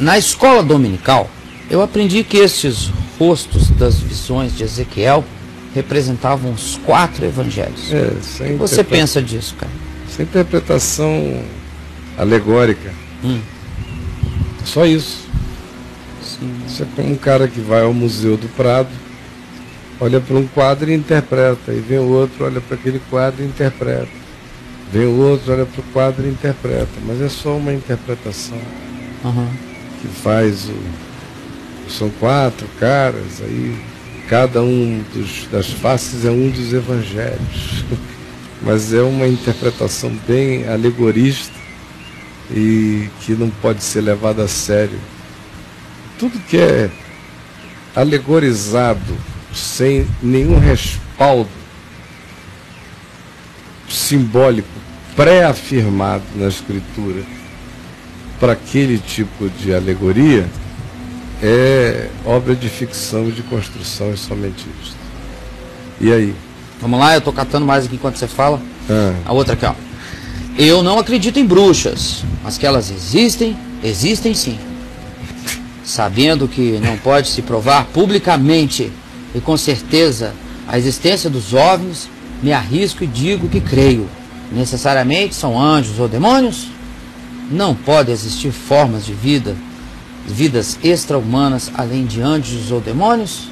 Na escola dominical, eu aprendi que estes rostos das visões de Ezequiel representavam os 4 evangelhos. O que você pensa disso, cara? Essa interpretação alegórica. Só isso. Sim. Isso é como um cara que vai ao Museu do Prado, olha para um quadro e interpreta, e vem o outro, olha para aquele quadro e interpreta, vem o outro, olha para o quadro e interpreta, mas é só uma interpretação que faz são 4 caras, aí cada um das faces é um dos evangelhos, mas é uma interpretação bem alegorista e que não pode ser levada a sério. Tudo que é alegorizado sem nenhum respaldo simbólico pré-afirmado na Escritura para aquele tipo de alegoria é obra de ficção e de construção, e somente isso. E aí? Vamos lá, eu estou catando mais aqui enquanto você fala. A outra aqui, ó. Eu não acredito em bruxas, mas que elas existem, existem sim. Sabendo que não pode se provar publicamente e com certeza a existência dos OVNIs, me arrisco e digo que creio. Necessariamente são anjos ou demônios? Não pode existir formas de vidas extra-humanas além de anjos ou demônios?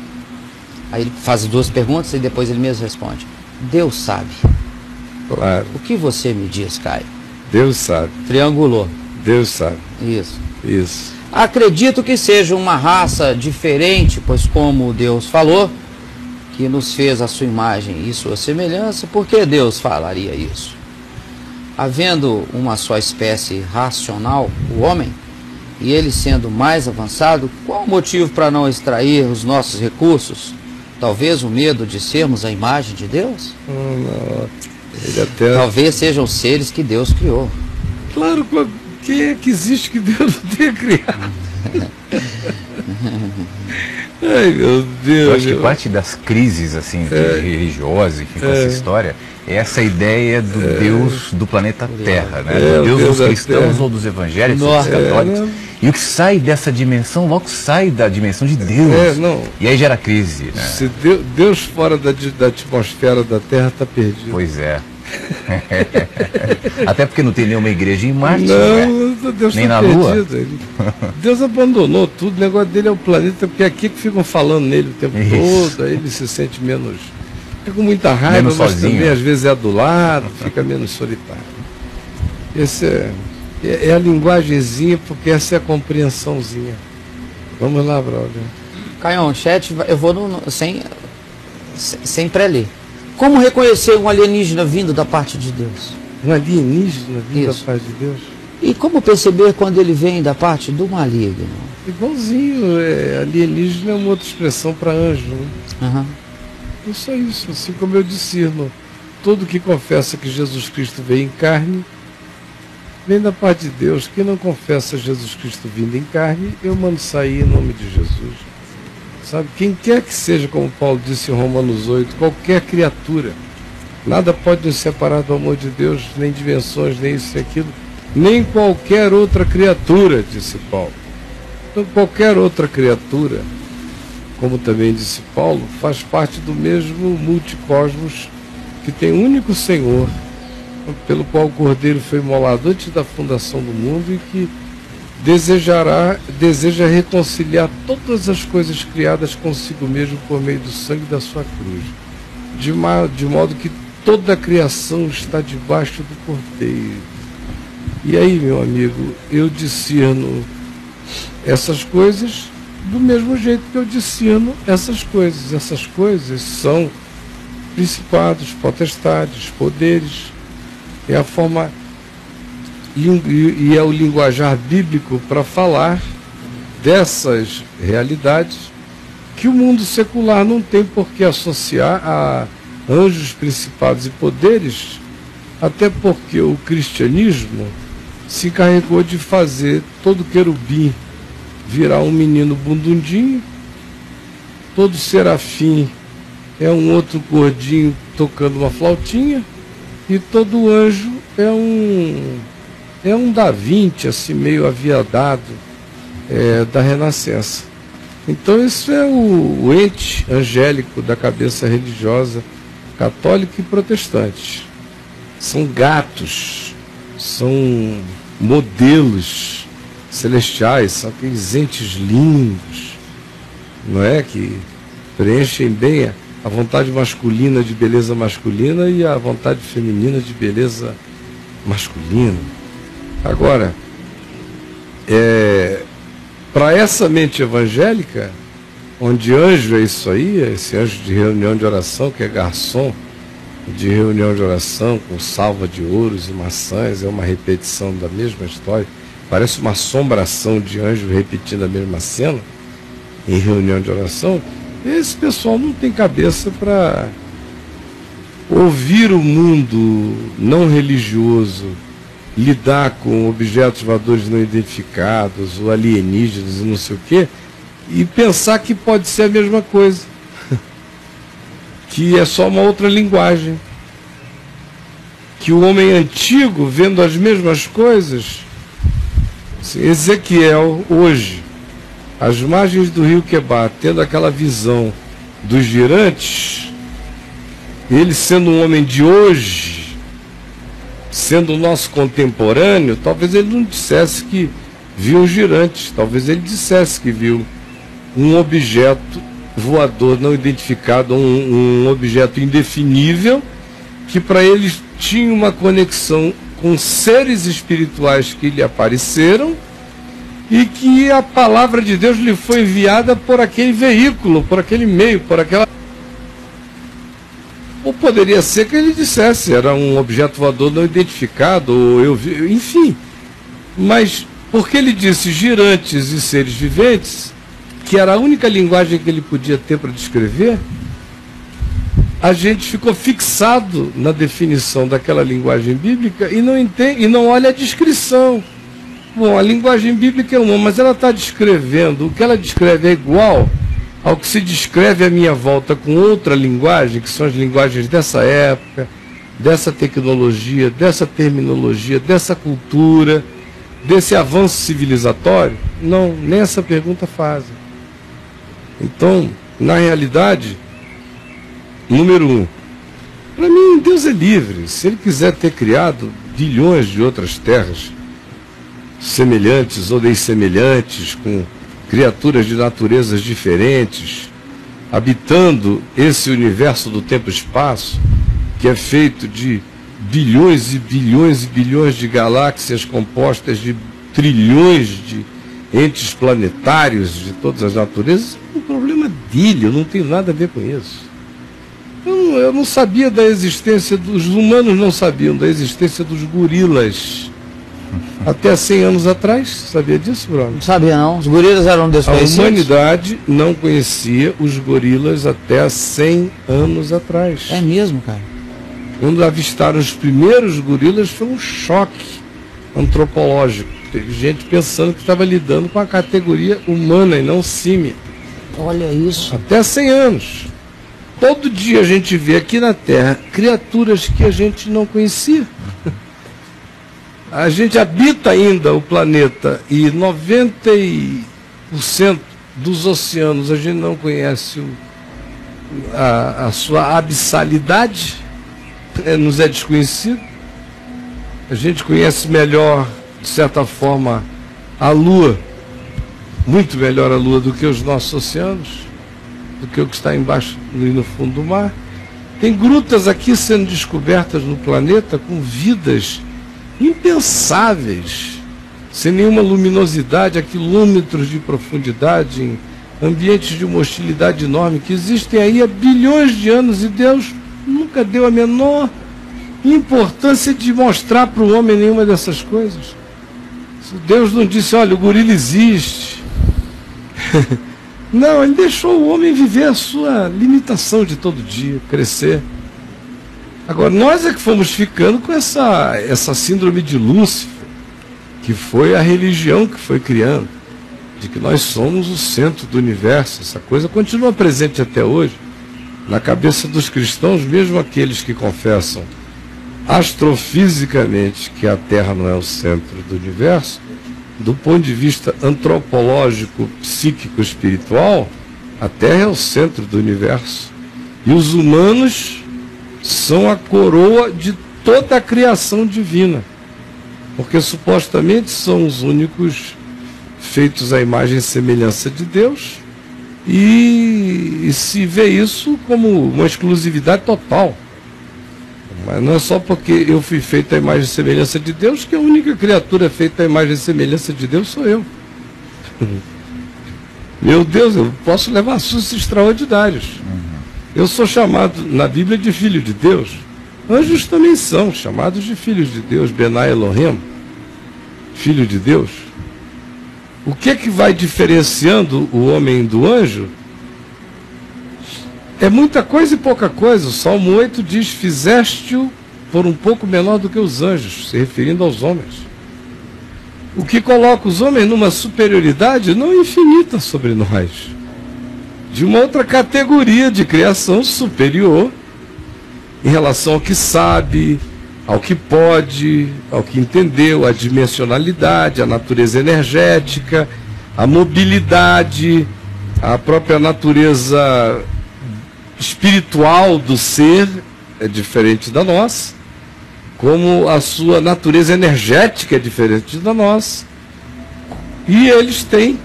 Aí ele faz 2 perguntas e depois ele mesmo responde. Deus sabe. Claro. O que você me diz, Caio? Deus sabe. Triangulou. Deus sabe. Isso. Acredito que seja uma raça diferente, pois como Deus falou, que nos fez a sua imagem e sua semelhança, por que Deus falaria isso? Havendo uma só espécie racional, o homem, e ele sendo mais avançado, qual o motivo para não extrair os nossos recursos? Talvez o medo de sermos a imagem de Deus? Não. Talvez sejam os seres que Deus criou. Claro, quem é que existe que Deus não tenha criado? Ai, meu Deus. Eu acho que parte das crises assim, religiosas, enfim, com essa história, é essa ideia do Deus do planeta Terra, né? Do Deus dos cristãos ou dos evangélicos, dos católicos. E o que sai dessa dimensão, logo sai da dimensão de Deus. E aí gera crise. Né? Se Deus fora da atmosfera da Terra está perdido. Pois é. Até porque não tem nenhuma igreja em Marte, Deus nem tá na Lua. Deus abandonou tudo, o negócio dele é o planeta, porque aqui que ficam falando nele o tempo todo, aí ele se sente menos, fica com muita raiva, menos mas sozinho. Também às vezes é adulado, fica menos solitário. Esse é a linguagemzinha, porque essa é a compreensãozinha. Vamos lá, brother. Caio, chat, eu vou sem pré-ler. Como reconhecer um alienígena vindo da parte de Deus? Um alienígena vindo da parte de Deus? E como perceber quando ele vem da parte do maligno? Igualzinho, alienígena é uma outra expressão para anjo. Né? É só isso, assim como eu discerno. Todo que confessa que Jesus Cristo veio em carne, vem da parte de Deus. Quem não confessa Jesus Cristo vindo em carne, eu mando sair em nome de Jesus. Sabe, quem quer que seja, como Paulo disse em Romanos 8, qualquer criatura, nada pode nos separar do amor de Deus, nem dimensões, nem isso e aquilo, nem qualquer outra criatura, disse Paulo. Então qualquer outra criatura, como também disse Paulo, faz parte do mesmo multicosmos que tem um único Senhor, pelo qual o Cordeiro foi imolado antes da fundação do mundo e que deseja reconciliar todas as coisas criadas consigo mesmo por meio do sangue da sua cruz, de modo que toda a criação está debaixo do Cordeiro. E aí, meu amigo, eu discerno essas coisas do mesmo jeito que eu discerno essas coisas. Essas coisas são principados, potestades, poderes. É a forma e é o linguajar bíblico para falar dessas realidades que o mundo secular não tem por que associar a anjos, principados e poderes, até porque o cristianismo se encarregou de fazer todo querubim virar um menino bundundinho, todo serafim é um outro gordinho tocando uma flautinha, e todo anjo é um Da Vinci, assim, meio aviadado, da Renascença. Então isso é o ente angélico da cabeça religiosa católica e protestante. São gatos, são modelos celestiais, são aqueles entes lindos, não é? Que preenchem bem a vontade masculina de beleza masculina e a vontade feminina de beleza masculina. Agora, para essa mente evangélica, onde anjo é isso aí, esse anjo de reunião de oração, que é garçom de reunião de oração, com salva de ouros e maçãs, é uma repetição da mesma história, parece uma assombração de anjo repetindo a mesma cena em reunião de oração. Esse pessoal não tem cabeça para ouvir o mundo não religioso lidar com objetos voadores não identificados, ou alienígenas e não sei o quê, e pensar que pode ser a mesma coisa, que é só uma outra linguagem, que o homem antigo, vendo as mesmas coisas, assim, Ezequiel, hoje, às margens do rio Quebar, tendo aquela visão dos girantes, ele sendo um homem de hoje, sendo o nosso contemporâneo, talvez ele não dissesse que viu girantes, talvez ele dissesse que viu um objeto voador não identificado, um objeto indefinível, que para eles tinha uma conexão com seres espirituais que lhe apareceram e que a palavra de Deus lhe foi enviada por aquele veículo, por aquele meio, por aquela... Ou poderia ser que ele dissesse, era um objeto voador não identificado, ou eu vi, enfim. Mas porque ele disse girantes e seres viventes, que era a única linguagem que ele podia ter para descrever, a gente ficou fixado na definição daquela linguagem bíblica e não entende, e não olha a descrição. Bom, a linguagem bíblica é uma, mas ela está descrevendo, o que ela descreve é igual ao que se descreve à minha volta com outra linguagem, que são as linguagens dessa época, dessa tecnologia, dessa terminologia, dessa cultura, desse avanço civilizatório? Não, nem essa pergunta fazem. Então, na realidade, número 1, para mim Deus é livre. Se ele quiser ter criado bilhões de outras terras semelhantes ou dessemelhantes, com criaturas de naturezas diferentes, habitando esse universo do tempo e espaço, que é feito de bilhões e bilhões e bilhões de galáxias compostas de trilhões de entes planetários de todas as naturezas, o problema dele, eu não tenho nada a ver com isso. Eu não sabia da existência dos humanos, não sabiam da existência dos gorilas. Até 100 anos atrás, sabia disso, Bruno? Não sabia não, os gorilas eram desconhecidos. A humanidade não conhecia os gorilas até 100 anos atrás. É mesmo, cara? Quando avistaram os primeiros gorilas, foi um choque antropológico. Teve gente pensando que estava lidando com a categoria humana e não símia. Olha isso. Até 100 anos. Todo dia a gente vê aqui na Terra criaturas que a gente não conhecia. A gente habita ainda o planeta e 90% dos oceanos a gente não conhece a sua abissalidade, nos é desconhecido. A gente conhece melhor, de certa forma, a Lua, muito melhor a Lua do que os nossos oceanos, do que o que está embaixo e no fundo do mar. Tem grutas aqui sendo descobertas no planeta com vidas impensáveis, sem nenhuma luminosidade, a quilômetros de profundidade, em ambientes de uma hostilidade enorme, que existem aí há bilhões de anos, e Deus nunca deu a menor importância de mostrar para o homem nenhuma dessas coisas. Deus não disse, olha, o gorila existe. Não, ele deixou o homem viver a sua limitação de todo dia, crescer. Agora, nós é que fomos ficando com essa síndrome de Lúcifer, que foi a religião que foi criando, de que nós somos o centro do universo. Essa coisa continua presente até hoje, na cabeça dos cristãos, mesmo aqueles que confessam astrofisicamente que a Terra não é o centro do universo, do ponto de vista antropológico, psíquico, espiritual, a Terra é o centro do universo. E os humanos são a coroa de toda a criação divina. Porque supostamente são os únicos feitos à imagem e semelhança de Deus. E se vê isso como uma exclusividade total. Mas não é só porque eu fui feito à imagem e semelhança de Deus que a única criatura feita à imagem e semelhança de Deus sou eu. Meu Deus, eu posso levar sustos extraordinários. Eu sou chamado na Bíblia de filho de Deus. Anjos também são chamados de filhos de Deus. Benai Elohim, filho de Deus. O que é que vai diferenciando o homem do anjo? É muita coisa e pouca coisa. O Salmo 8 diz: fizeste-o por um pouco menor do que os anjos, se referindo aos homens. O que coloca os homens numa superioridade não infinita sobre nós, de uma outra categoria de criação superior em relação ao que sabe, ao que pode, ao que entendeu, a dimensionalidade, a natureza energética, a mobilidade, a própria natureza espiritual do ser é diferente da nossa, como a sua natureza energética é diferente da nossa. E eles têm,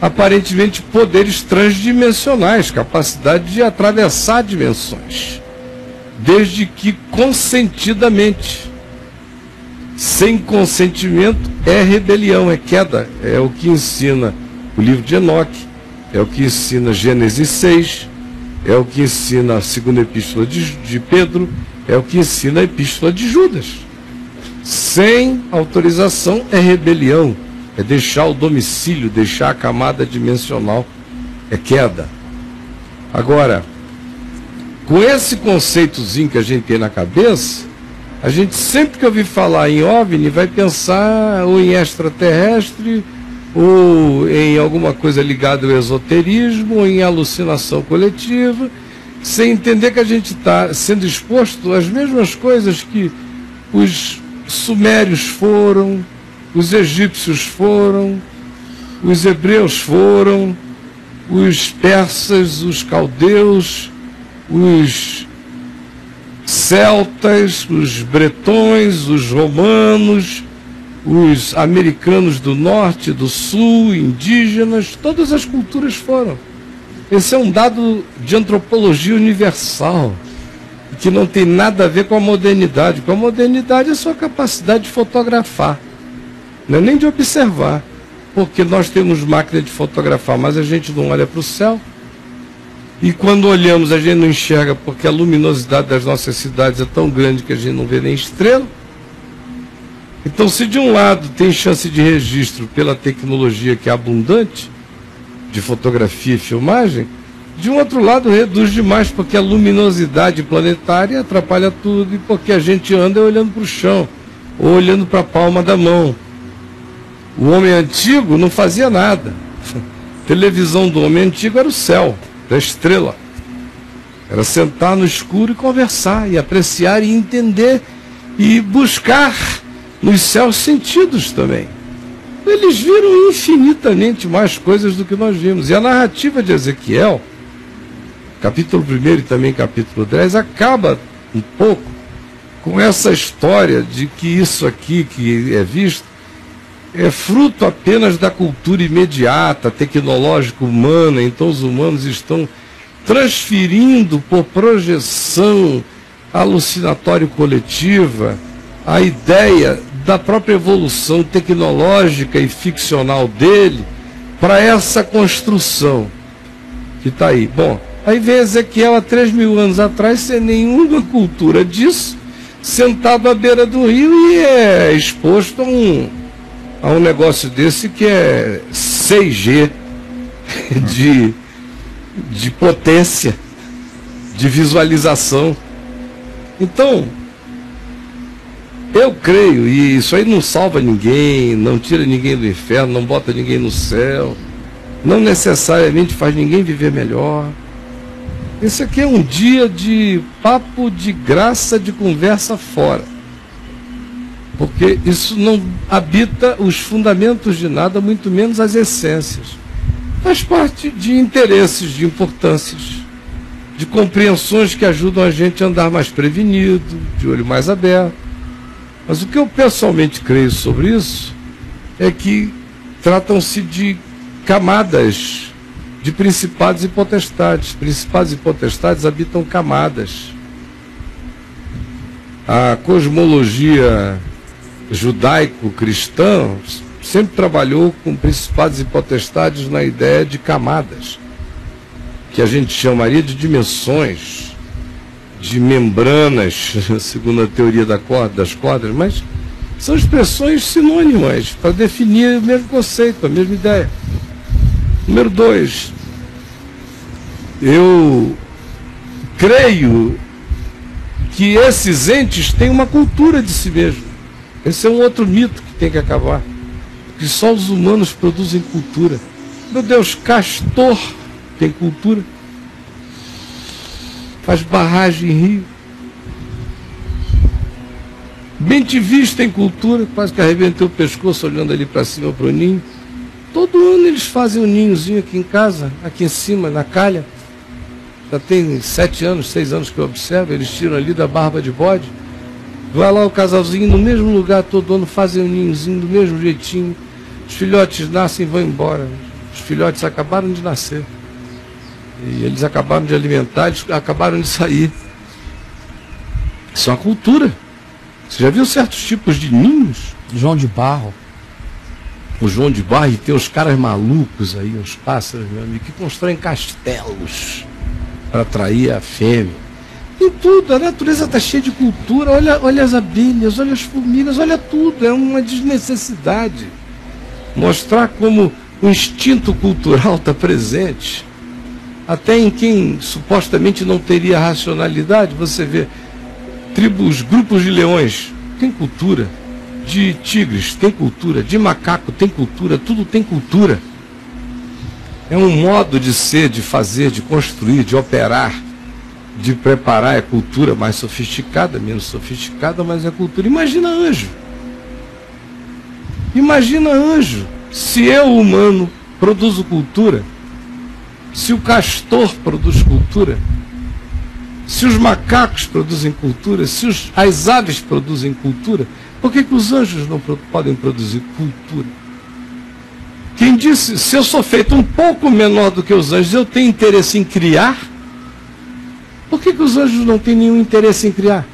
aparentemente, poderes transdimensionais, capacidade de atravessar dimensões, desde que consentidamente. Sem consentimento é rebelião, é queda. É o que ensina o livro de Enoque, é o que ensina Gênesis 6, é o que ensina a segunda epístola de Pedro, é o que ensina a epístola de Judas. Sem autorização é rebelião, é deixar o domicílio, deixar a camada dimensional, é queda. Agora, com esse conceitozinho que a gente tem na cabeça, a gente sempre que ouvir falar em OVNI vai pensar ou em extraterrestre, ou em alguma coisa ligada ao esoterismo, ou em alucinação coletiva, sem entender que a gente está sendo exposto às mesmas coisas que os sumérios foram, os egípcios foram, os hebreus foram, os persas, os caldeus, os celtas, os bretões, os romanos, os americanos do norte, do sul, indígenas, todas as culturas foram. Esse é um dado de antropologia universal, que não tem nada a ver com a modernidade. Com a modernidade é só a capacidade de fotografar, não é nem de observar, porque nós temos máquina de fotografar, mas a gente não olha para o céu. E quando olhamos, a gente não enxerga, porque a luminosidade das nossas cidades é tão grande que a gente não vê nem estrela. Então, se de um lado tem chance de registro pela tecnologia que é abundante, de fotografia e filmagem, de um outro lado reduz demais, porque a luminosidade planetária atrapalha tudo, e porque a gente anda olhando para o chão, ou olhando para a palma da mão. O homem antigo não fazia nada. A televisão do homem antigo era o céu, da estrela. Era sentar no escuro e conversar, e apreciar, e entender, e buscar nos céus sentidos também. Eles viram infinitamente mais coisas do que nós vimos. E a narrativa de Ezequiel, capítulo 1 e também capítulo 10, acaba um pouco com essa história de que isso aqui que é visto é fruto apenas da cultura imediata, tecnológica, humana. Então os humanos estão transferindo por projeção alucinatória coletiva a ideia da própria evolução tecnológica e ficcional dele para essa construção que está aí. Bom, aí vem Ezequiel há 3.000 anos atrás, sem nenhuma cultura disso, sentado à beira do rio, e é exposto a um negócio desse que é 6G de potência, de visualização. Então, eu creio, e isso aí não salva ninguém, não tira ninguém do inferno, não bota ninguém no céu, não necessariamente faz ninguém viver melhor. Esse aqui é um dia de papo de graça, de conversa fora. Porque isso não habita os fundamentos de nada, muito menos as essências. Faz parte de interesses, de importâncias, de compreensões que ajudam a gente a andar mais prevenido, de olho mais aberto. Mas o que eu pessoalmente creio sobre isso é que tratam-se de camadas de principados e potestades. Principados e potestades habitam camadas. A cosmologia judaico-cristã sempre trabalhou com principados e potestades na ideia de camadas, que a gente chamaria de dimensões, de membranas, segundo a teoria das cordas, mas são expressões sinônimas para definir o mesmo conceito, a mesma ideia. Número 2, eu creio que esses entes têm uma cultura de si mesmo. Esse é um outro mito que tem que acabar. Que só os humanos produzem cultura. Meu Deus, castor tem cultura. Faz barragem em rio. Bem-te-vis tem cultura. Quase que arrebentei o pescoço olhando ali para cima para o ninho. Todo ano eles fazem um ninhozinho aqui em casa, aqui em cima, na calha. Já tem 7 anos, 6 anos que eu observo. Eles tiram ali da barba de bode. Vai lá o casalzinho no mesmo lugar todo ano, fazem um ninhozinho do mesmo jeitinho. Os filhotes nascem e vão embora. Os filhotes acabaram de nascer. E eles acabaram de alimentar, eles acabaram de sair. Isso é uma cultura. Você já viu certos tipos de ninhos? João de Barro. O João de Barro, e tem uns caras malucos aí, uns pássaros, meu amigo, que constroem castelos para atrair a fêmea. Em tudo, a natureza está cheia de cultura. Olha as abelhas, olha as formigas, olha tudo. É uma desnecessidade. Mostrar como o instinto cultural está presente. Até em quem supostamente não teria racionalidade, você vê tribos, grupos de leões, tem cultura. De tigres, tem cultura. De macaco, tem cultura. Tudo tem cultura. É um modo de ser, de fazer, de construir, de operar, de preparar. É cultura mais sofisticada, menos sofisticada, mas é cultura. Imagina anjo. Imagina anjo. Se eu, humano, produzo cultura, se o castor produz cultura, se os macacos produzem cultura, se as aves produzem cultura, por que os anjos não podem produzir cultura? Quem disse, se eu sou feito um pouco menor do que os anjos, eu tenho interesse em criar? Por que os anjos não têm nenhum interesse em criar?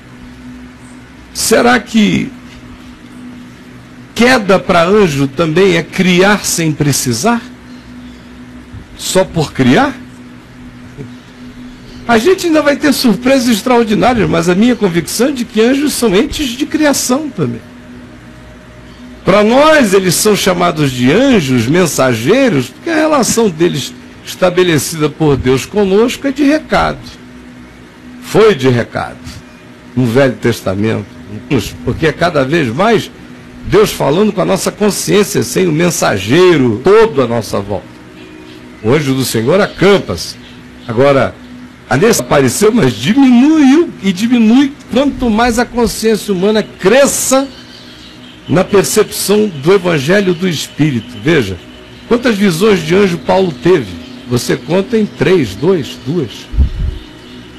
Será que queda para anjo também é criar sem precisar? Só por criar? A gente ainda vai ter surpresas extraordinárias, mas a minha convicção é de que anjos são entes de criação também. Para nós, eles são chamados de anjos, mensageiros, porque a relação deles estabelecida por Deus conosco é de recado. Foi de recado no Velho Testamento, porque é cada vez mais Deus falando com a nossa consciência, sem o mensageiro todo à nossa volta. O anjo do Senhor acampa-se. Agora, a nesse apareceu, mas diminuiu, e diminui quanto mais a consciência humana cresça na percepção do Evangelho do Espírito. Veja, quantas visões de anjo Paulo teve? Você conta em 3, 2.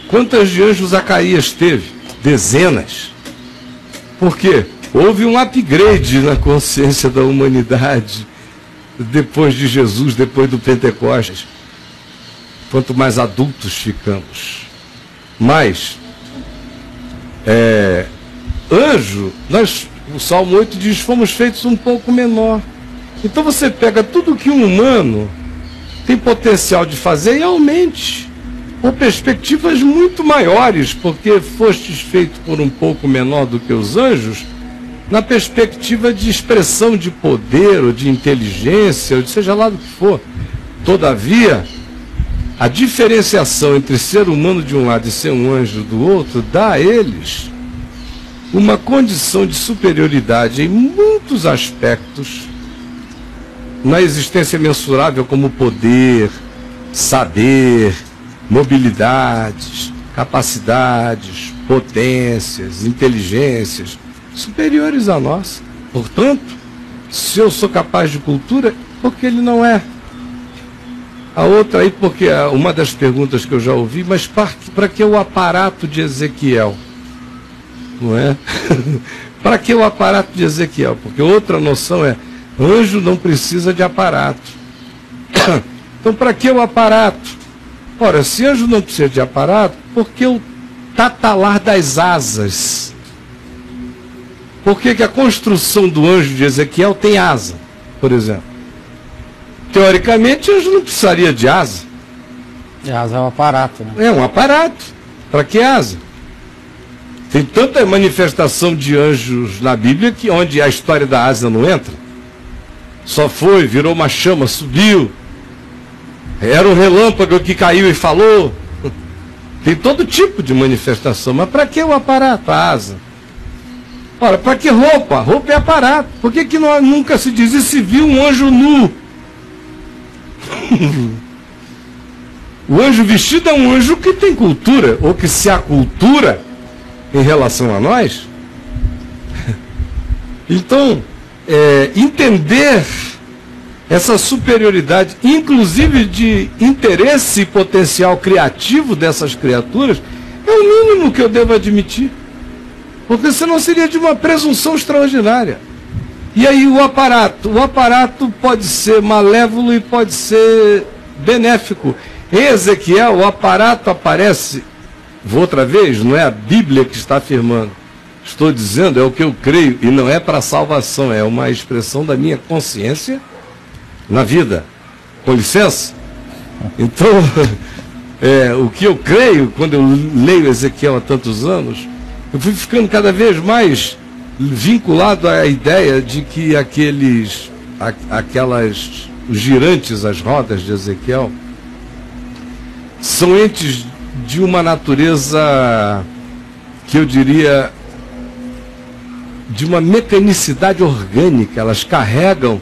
Quantas de anjo Zacarias teve? Dezenas. Por quê? Houve um upgrade na consciência da humanidade depois de Jesus, depois do Pentecostes. Quanto mais adultos ficamos. Mas, anjo, o Salmo 8 diz, fomos feitos um pouco menor. Então você pega tudo que um humano tem potencial de fazer e aumente, com perspectivas muito maiores, porque fostes feito por um pouco menor do que os anjos, na perspectiva de expressão de poder, ou de inteligência, ou de seja lá do que for. Todavia, a diferenciação entre ser humano de um lado e ser um anjo do outro, dá a eles uma condição de superioridade em muitos aspectos, na existência mensurável como poder, saber, mobilidades, capacidades, potências, inteligências, superiores a nós. Portanto, se eu sou capaz de cultura, porque ele não é? A outra aí, porque uma das perguntas que eu já ouvi, mas para que o aparato de Ezequiel? Não é? Para que o aparato de Ezequiel? Porque outra noção é, anjo não precisa de aparato. Então, para que o aparato? Ora, se anjo não precisa de aparato, por que o tatalar das asas? Por que a construção do anjo de Ezequiel tem asa, por exemplo? Teoricamente, anjo não precisaria de asa. E asa é um aparato, né? É um aparato. Para que asa? Tem tanta manifestação de anjos na Bíblia que onde a história da asa não entra. Só foi, virou uma chama, subiu. Era um relâmpago que caiu e falou. Tem todo tipo de manifestação. Mas para que o aparato, a asa? Ora, para que roupa? Roupa é aparato. Por que nunca se diz, e se viu um anjo nu? O anjo vestido é um anjo que tem cultura, ou que se há cultura em relação a nós. Então, entender essa superioridade, inclusive de interesse e potencial criativo dessas criaturas, é o mínimo que eu devo admitir. Porque senão seria de uma presunção extraordinária. E aí o aparato pode ser malévolo e pode ser benéfico. Em Ezequiel, o aparato aparece, vou outra vez, não é a Bíblia que está afirmando. Estou dizendo, é o que eu creio, e não é para salvação, é uma expressão da minha consciência na vida. Com licença? Então, o que eu creio, quando eu leio Ezequiel há tantos anos, eu fui ficando cada vez mais vinculado à ideia de que os girantes, as rodas de Ezequiel, são entes de uma natureza que eu diria de uma mecanicidade orgânica. Elas carregam,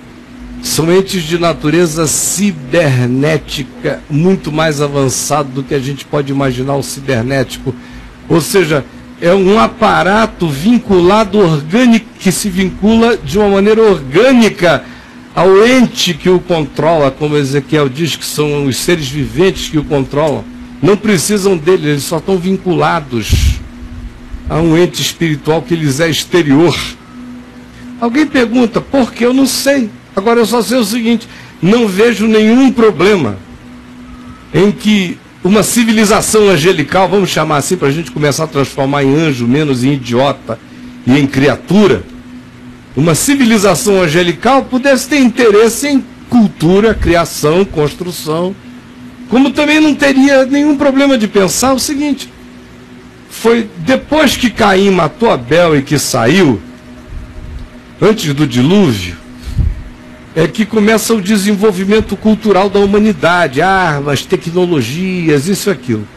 são entes de natureza cibernética, muito mais avançado do que a gente pode imaginar o cibernético. Ou seja, é um aparato vinculado orgânico, que se vincula de uma maneira orgânica ao ente que o controla, como Ezequiel diz, que são os seres viventes que o controlam. Não precisam dele, eles só estão vinculados a um ente espiritual que lhes é exterior. Alguém pergunta, por que? Eu não sei. Agora eu só sei o seguinte, não vejo nenhum problema em que uma civilização angelical, vamos chamar assim, para a gente começar a transformar em anjo, menos em idiota e em criatura, uma civilização angelical pudesse ter interesse em cultura, criação, construção, como também não teria nenhum problema de pensar o seguinte, foi depois que Caim matou Abel e que saiu, antes do dilúvio, é que começa o desenvolvimento cultural da humanidade, armas, tecnologias, isso e aquilo.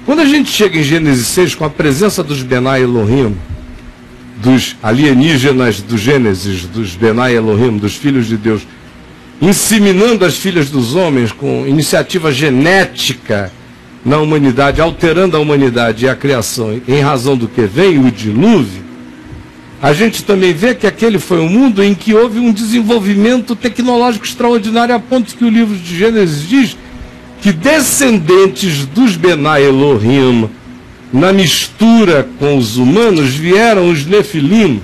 Quando a gente chega em Gênesis 6, com a presença dos Benai Elohim, dos alienígenas do Gênesis, dos Benai Elohim, dos filhos de Deus, inseminando as filhas dos homens com iniciativa genética na humanidade, alterando a humanidade e a criação, em razão do que vem o dilúvio, a gente também vê que aquele foi um mundo em que houve um desenvolvimento tecnológico extraordinário, a ponto que o livro de Gênesis diz que descendentes dos Benai Elohim, na mistura com os humanos, vieram os Nefilim,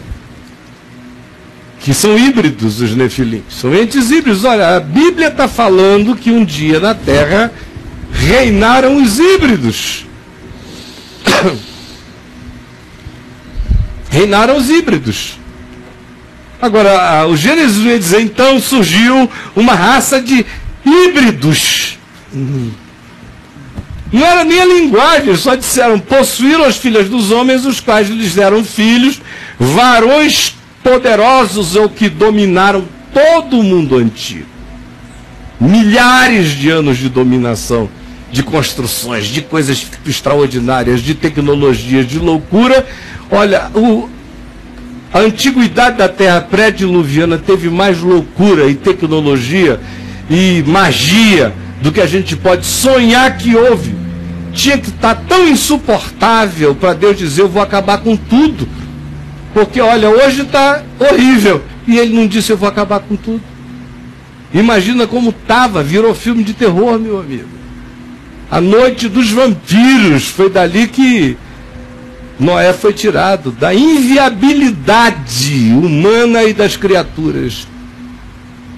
que são híbridos, os Nefilim, são entes híbridos. Olha, a Bíblia está falando que um dia na Terra reinaram os híbridos. Reinaram os híbridos. Agora, o Gênesis vai dizer, então surgiu uma raça de híbridos. Não era nem a linguagem, só disseram, possuíram as filhas dos homens, os quais lhes deram filhos, varões poderosos ou que dominaram todo o mundo antigo. Milhares de anos de dominação, de construções, de coisas extraordinárias, de tecnologias, de loucura. Olha, a antiguidade da Terra pré-diluviana teve mais loucura e tecnologia e magia do que a gente pode sonhar que houve. Tinha que estar tão insuportável para Deus dizer, eu vou acabar com tudo. Porque, olha, hoje está horrível. E ele não disse, eu vou acabar com tudo. Imagina como estava, virou filme de terror, meu amigo. A Noite dos Vampiros, foi dali que Noé foi tirado, da inviabilidade humana e das criaturas.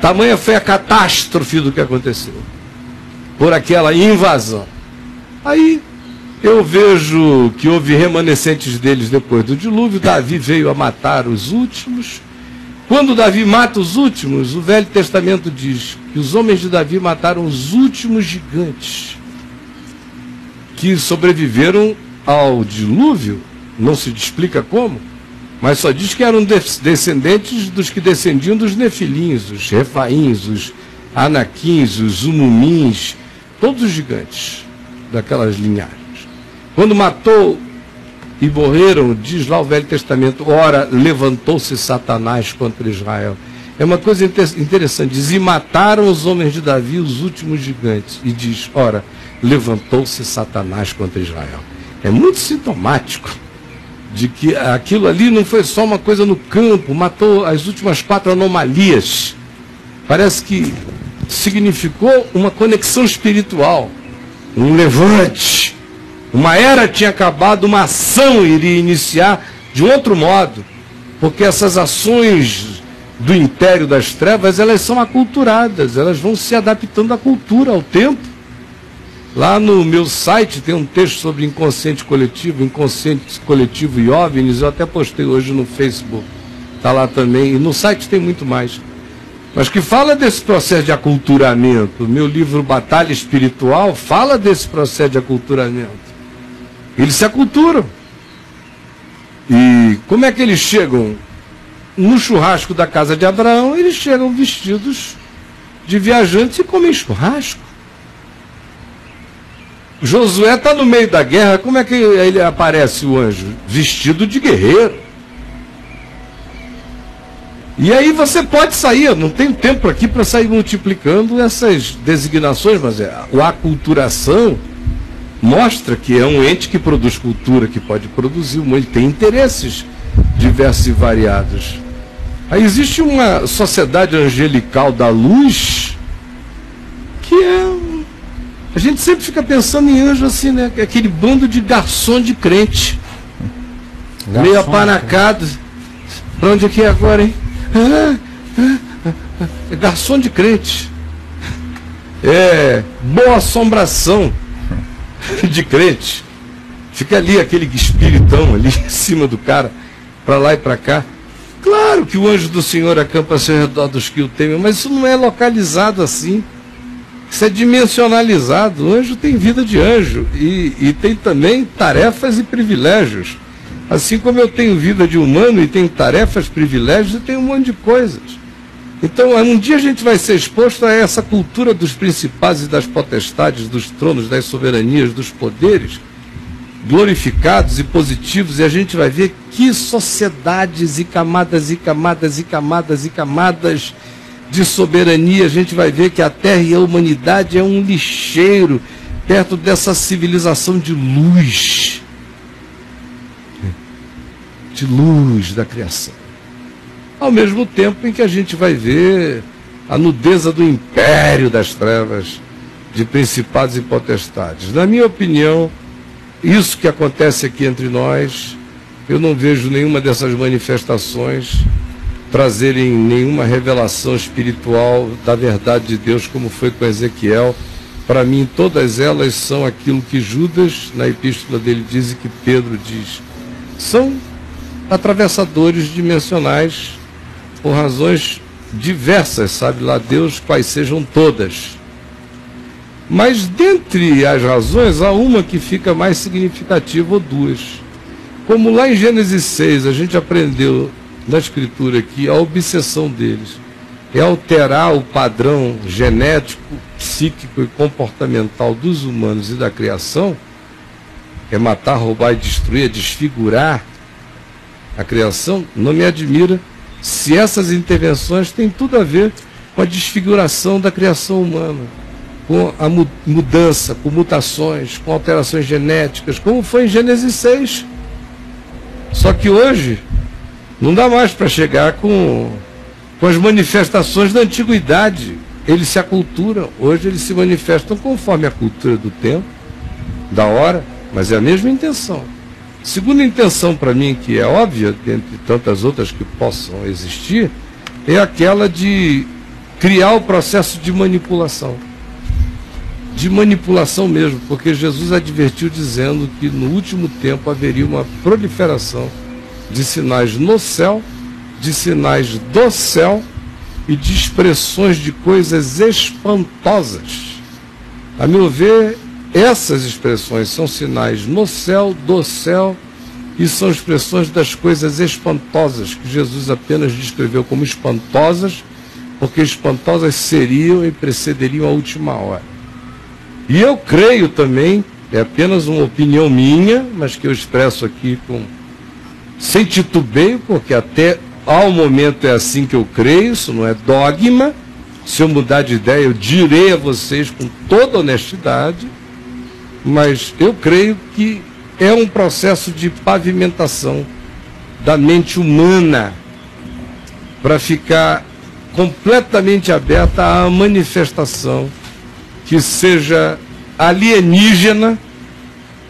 Tamanha foi a catástrofe do que aconteceu, por aquela invasão. Aí eu vejo que houve remanescentes deles depois do dilúvio. Davi veio a matar os últimos. Quando Davi mata os últimos, o Velho Testamento diz que os homens de Davi mataram os últimos gigantes que sobreviveram ao dilúvio. Não se explica como, mas só diz que eram descendentes dos que descendiam dos nefilins, os refaíns, os anaquins, os umumins, todos os gigantes daquelas linhagens. Quando matou e morreram, diz lá o Velho Testamento, ora, levantou-se Satanás contra Israel. É uma coisa interessante, diz, e mataram os homens de Davi, os últimos gigantes. E diz, ora, levantou-se Satanás contra Israel. É muito sintomático de que aquilo ali não foi só uma coisa no campo, matou as últimas 4 anomalias. Parece que significou uma conexão espiritual, um levante. Uma era tinha acabado, uma ação iria iniciar de outro modo, porque essas ações do império das trevas, elas são aculturadas, elas vão se adaptando à cultura, ao tempo. Lá no meu site tem um texto sobre inconsciente coletivo e OVNIs, eu até postei hoje no Facebook, está lá também, e no site tem muito mais. Mas que fala desse processo de aculturamento. Meu livro Batalha Espiritual fala desse processo de aculturamento. Eles se aculturam. E como é que eles chegam? No churrasco da casa de Abraão, eles chegam vestidos de viajantes e comem churrasco. Josué está no meio da guerra, como é que ele aparece, o anjo? Vestido de guerreiro. E aí você pode sair, eu não tenho tempo aqui para sair multiplicando essas designações, mas a aculturação mostra que é um ente que produz cultura, que pode produzir, ele tem interesses diversos e variados. Aí existe uma sociedade angelical da luz, que é... A gente sempre fica pensando em anjo assim, né? Aquele bando de garçom de crente. Meio apanacado. Para onde é que é agora, hein? É garçom de crente. É boa assombração de crente. Fica ali aquele espiritão ali em cima do cara, para lá e para cá. Claro que o anjo do Senhor acampa-se ao redor dos que o temem, mas isso não é localizado assim. Isso é dimensionalizado. O anjo tem vida de anjo e tem também tarefas e privilégios. Assim como eu tenho vida de humano e tenho tarefas, privilégios e tenho um monte de coisas. Então, um dia a gente vai ser exposto a essa cultura dos principados e das potestades, dos tronos, das soberanias, dos poderes, glorificados e positivos, e a gente vai ver que sociedades e camadas e camadas e camadas e camadas de soberania. A gente vai ver que a Terra e a humanidade é um lixeiro perto dessa civilização de luz da criação. Ao mesmo tempo em que a gente vai ver a nudeza do império das trevas, de principados e potestades. Na minha opinião, isso que acontece aqui entre nós, eu não vejo nenhuma dessas manifestações trazerem nenhuma revelação espiritual da verdade de Deus, como foi com Ezequiel. Para mim, todas elas são aquilo que Judas, na epístola dele, diz e que Pedro diz. São atravessadores dimensionais por razões diversas, sabe lá Deus quais sejam todas. Mas dentre as razões, há uma que fica mais significativa, ou duas. Como lá em Gênesis 6, a gente aprendeu na Escritura que a obsessão deles é alterar o padrão genético, psíquico e comportamental dos humanos e da criação, é matar, roubar e destruir, é desfigurar a criação. Não me admira se essas intervenções têm tudo a ver com a desfiguração da criação humana, com a mudança, com mutações, com alterações genéticas, como foi em Gênesis 6. Só que hoje Não dá mais para chegar com as manifestações da antiguidade. Eles se aculturam. Hoje eles se manifestam conforme a cultura do tempo, da hora, mas é a mesma intenção. Segunda intenção para mim, que é óbvia, dentre tantas outras que possam existir, é aquela de criar o processo de manipulação. De manipulação mesmo, porque Jesus advertiu dizendo que no último tempo haveria uma proliferação de sinais no céu, de sinais do céu e de expressões de coisas espantosas. A meu ver, essas expressões são sinais no céu, do céu, e são expressões das coisas espantosas, que Jesus apenas descreveu como espantosas, porque espantosas seriam e precederiam a última hora. E eu creio também, é apenas uma opinião minha, mas que eu expresso aqui sem titubeio, porque até ao momento é assim que eu creio, isso não é dogma. Se eu mudar de ideia, eu direi a vocês com toda honestidade, mas eu creio que é um processo de pavimentação da mente humana para ficar completamente aberta à manifestação que seja alienígena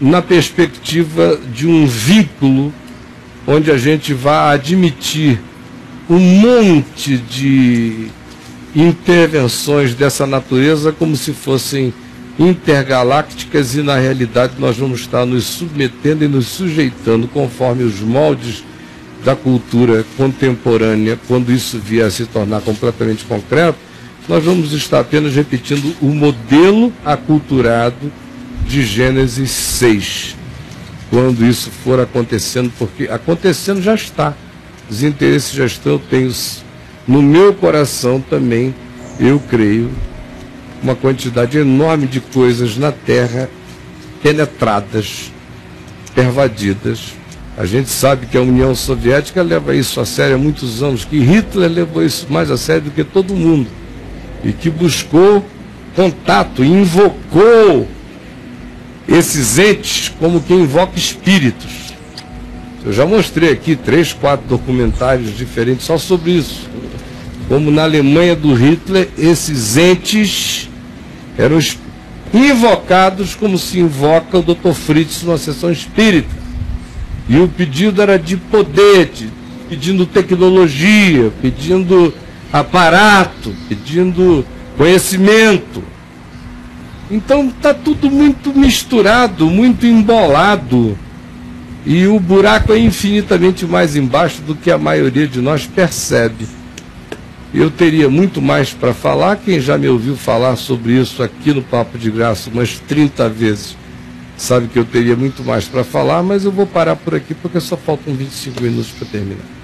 na perspectiva de um vínculo onde a gente vai admitir um monte de intervenções dessa natureza como se fossem intergalácticas, e na realidade nós vamos estar nos submetendo e nos sujeitando conforme os moldes da cultura contemporânea. Quando isso vier a se tornar completamente concreto, nós vamos estar apenas repetindo o modelo aculturado de Gênesis 6. Quando isso for acontecendo, porque acontecendo já está. Os interesses já estão, eu tenho no meu coração também, eu creio, uma quantidade enorme de coisas na Terra penetradas, pervadidas. A gente sabe que a União Soviética leva isso a sério há muitos anos, que Hitler levou isso mais a sério do que todo mundo, e que buscou contato, invocou esses entes como quem invoca espíritos. Eu já mostrei aqui 3, 4 documentários diferentes só sobre isso. Como na Alemanha do Hitler, esses entes eram invocados como se invoca o Dr. Fritz numa sessão espírita. E o pedido era de poder, pedindo tecnologia, pedindo aparato, pedindo conhecimento. Então está tudo muito misturado, muito embolado, e o buraco é infinitamente mais embaixo do que a maioria de nós percebe. Eu teria muito mais para falar. Quem já me ouviu falar sobre isso aqui no Papo de Graça umas 30 vezes sabe que eu teria muito mais para falar, mas eu vou parar por aqui porque só faltam 25 minutos para terminar.